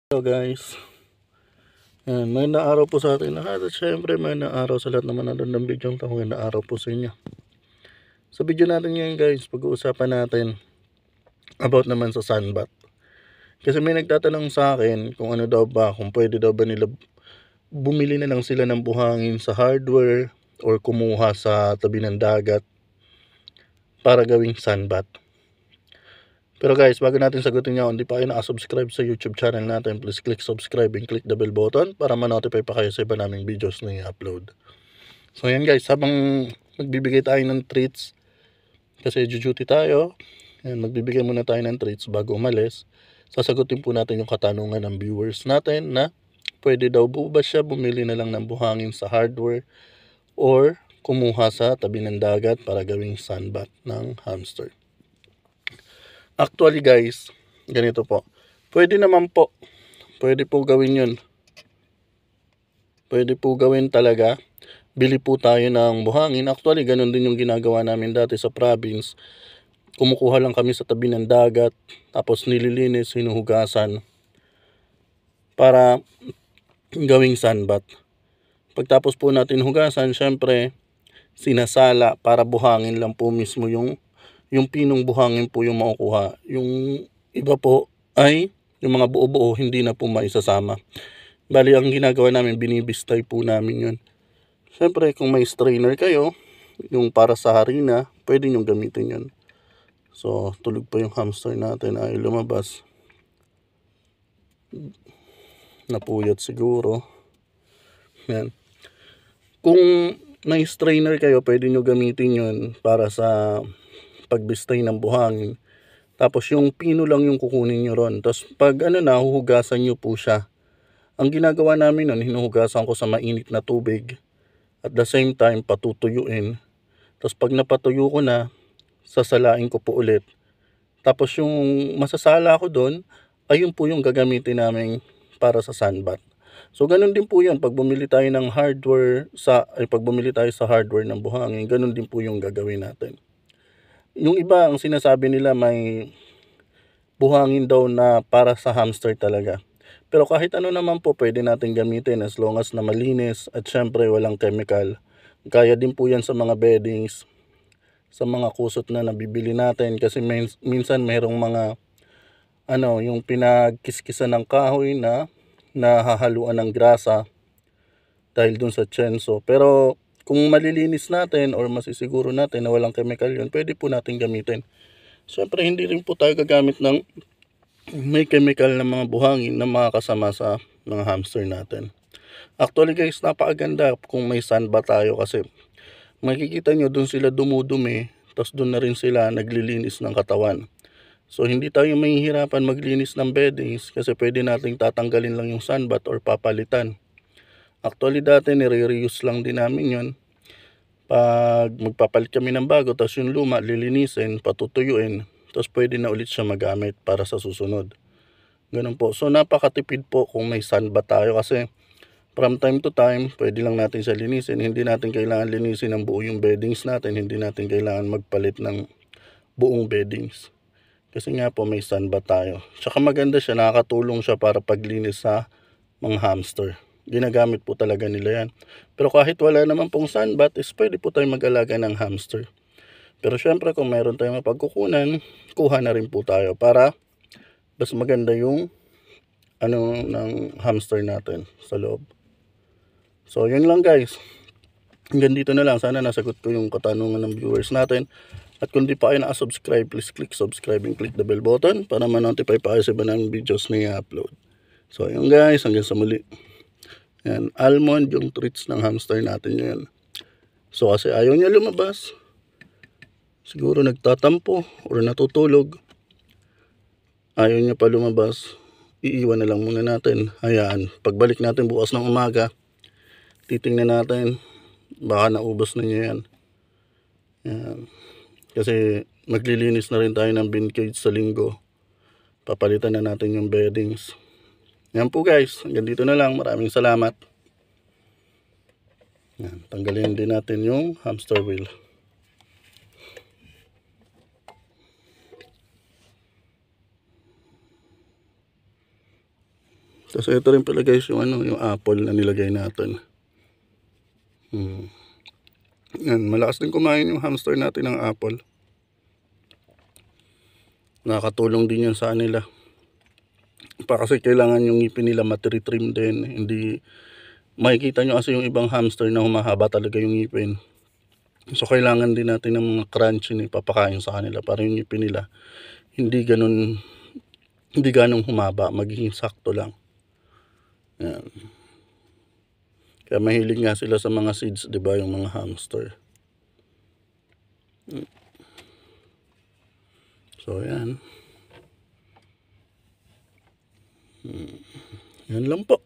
Hello guys, may naaraw po sa atin lahat at syempre may naaraw sa lahat naman nanonood ng video ito, may naaraw po sa inyo. Sa video natin ngayon guys, pag-uusapan natin about naman sa sunbath. Kasi may nagtatanong sa akin kung ano daw ba, kung pwede daw ba nila bumili na lang sila ng buhangin sa hardware or kumuha sa tabi ng dagat para gawing sunbath. Pero guys, bago natin sagutin nyo, hindi pa kayo nakasubscribe sa YouTube channel natin, please click subscribe and click the bell button para ma-notify pa kayo sa iba naming videos na i-upload. So yan guys, habang magbibigay tayo ng treats, kasi duty tayo, yan, magbibigay muna tayo ng treats bago umalis, sasagutin po natin yung katanungan ng viewers natin na pwede daw po ba siya bumili na lang ng buhangin sa hardware or kumuha sa tabi ng dagat para gawing sunbath ng hamster. Actually guys, ganito po. Pwede naman po. Pwede po gawin yun. Pwede po gawin talaga. Bili po tayo ng buhangin. Actually, ganun din yung ginagawa namin dati sa province. Kumukuha lang kami sa tabi ng dagat. Tapos nililinis, hinuhugasan. Para gawing sunbath. Pagtapos po natin hugasan, syempre, sinasala para buhangin lang po mismo yung pinong buhangin po yung makukuha. Yung iba po ay yung mga buo-buo hindi na po maisasama. Bali ang ginagawa namin, binibistay po namin yun. Siyempre kung may strainer kayo, yung para sa harina, pwede nyo gamitin yun. So tulog pa yung hamster natin ay lumabas. Napuyat siguro. Yan. Kung may strainer kayo, pwede nyo gamitin yun para sa pagbistay ng buhangin. Tapos yung pino lang yung kukunin nyo ron. Tapos pag huhugasan nyo po siya. Ang ginagawa namin nun, hinuhugasan ko sa mainit na tubig. At the same time, patutuyuin. Tapos pag napatuyo ko na, sasalain ko po ulit. Tapos yung masasala ko doon, ayun po yung gagamitin namin para sa sunbath. So ganun din po yun, pag bumili tayo ng hardware, pag bumili tayo sa hardware ng buhangin, ganun din po yung gagawin natin. Yung iba, ang sinasabi nila may buhangin daw na para sa hamster talaga. Pero kahit ano naman po pwede natin gamitin as long as na malinis at syempre walang chemical. Kaya din po yan sa mga beddings, sa mga kusot na nabibili natin. Kasi minsan mayroong mga yung pinagkiskisan ng kahoy na nahahaluan ng grasa dahil dun sa tsenso. Pero kung malilinis natin or masisiguro natin na walang chemical yun, pwede po natin gamitin. Siyempre hindi rin po tayo gagamit ng may chemical na mga buhangin na makakasama sa mga hamster natin. Actually guys, napakaganda kung may sunbath tayo kasi makikita nyo dun sila dumudumi, tapos dun na rin sila naglilinis ng katawan. So hindi tayo mahihirapan maglinis ng beddings kasi pwede nating tatanggalin lang yung sunbath or papalitan. Actually dati nire-reuse lang din namin yun. Pag magpapalit kami ng bago, tapos yung luma lilinisin, patutuyuin, tapos pwede na ulit siya magamit para sa susunod. Ganun po. So napakatipid po kung may sunbath tayo kasi from time to time, pwede lang natin siya linisin. Hindi natin kailangan linisin ng buo yung beddings natin. Hindi natin kailangan magpalit ng buong beddings. Kasi nga po may sunbath tayo. Tsaka maganda siya, nakakatulong siya para paglinis sa mga hamster. Ginagamit po talaga nila yan. Pero kahit wala naman pong sunbath, pwede po tayo mag-alaga ng hamster. Pero syempre kung mayroon tayong mapagkukunan, kuha na rin po tayo para mas maganda yung ng hamster natin sa loob. So yun lang guys. Hanggang dito na lang. Sana nasagot ko yung katanungan ng viewers natin. At kung di pa kayo nakasubscribe, please click subscribe and click the bell button para ma-notify pa kayo sa iba ng videos na i-upload. So yun guys, hanggang sa muli. Yan, almond yung treats ng hamster natin ngayon. So kasi ayaw niya lumabas. Siguro nagtatampo or natutulog. Ayaw niya pa lumabas. Iiwan na lang muna natin. Hayaan. Pagbalik natin bukas ng umaga, titingnan natin. Baka naubos na niya yan. Yan. Kasi maglilinis na rin tayo ng bin cage sa linggo. Papalitan na natin yung beddings. Yan po guys. Hanggang dito na lang. Maraming salamat. Yan. Tanggalin din natin yung hamster wheel. Tapos ito rin pala guys yung yung apple na nilagay natin. Yan, malakas din kumain yung hamster natin ng apple. Nakakatulong din yan sa kanila. Kasi kailangan yung ngipin nila matritrim din. Hindi, makikita nyo kasi yung ibang hamster na humahaba talaga yung ngipin. So kailangan din natin ng mga crunch na ipapakain sa kanila para yung ngipin nila hindi ganong humaba, magiging sakto lang. Yan. Kaya mahilig nga sila sa mga seeds, 'di ba, yung mga hamster. So yan. Yan lang po.